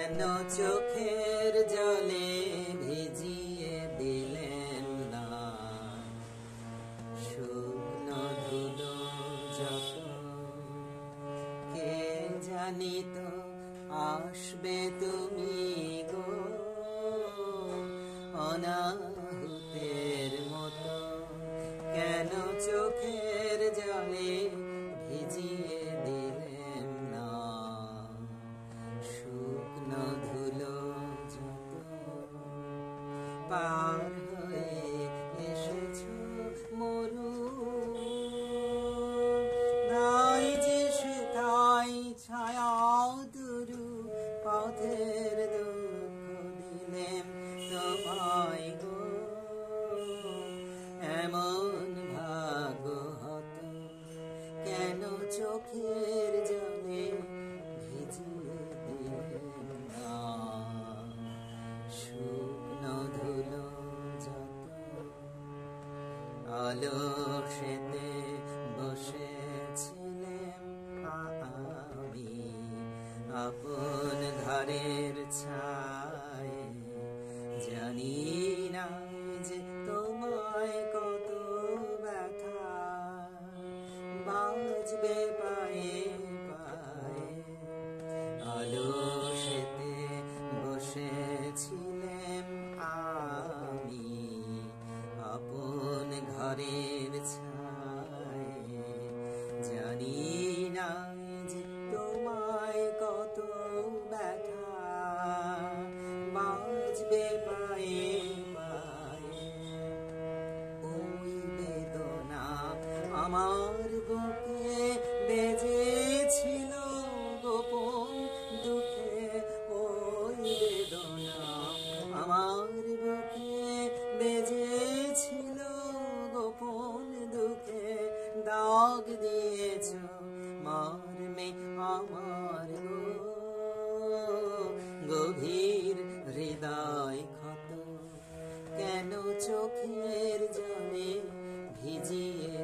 কেন চোখের জলে ভিজিয়ে দিলেন না শুকনো ধুলো যত কে জানি তো আসবে তুমি গো অনাহুতের মতো কেন চোখের জলে ভিজিয়ে দিলেন না শুকনো ধুলো যত পার হয়ে এসেছো মরু নাই যে সেটাই ছায়া দুরু পথের দুঃখ দিলেন তোমায় গো এমন ভাগ্য হতো কেন চোখের জলে ভিজিয়ে দিলেন না শুকনো ধুলো যত অলসেতে বসেছিলেন আমি আপন ঘরের ছায় জানি না যে তোমায় কত ব্যথা বাজবে পায়ে পায়ে অলসেতে বসেছিলেন আমি আপন ঘরের ছায় জানি না যে তোমায় কত ব্যথা বাজবে পায়ে পায়ে ওই বেদনা আমার বুকে বেজেছিল গোপন দুঃখে ওই বেদনা আমার বুকে বেজেছিল গোপন দুঃখে দাগ দিয়েছ মর্মে আমার গভীর হৃদয় ক্ষত কেন চোখের জলে ভিজিয়ে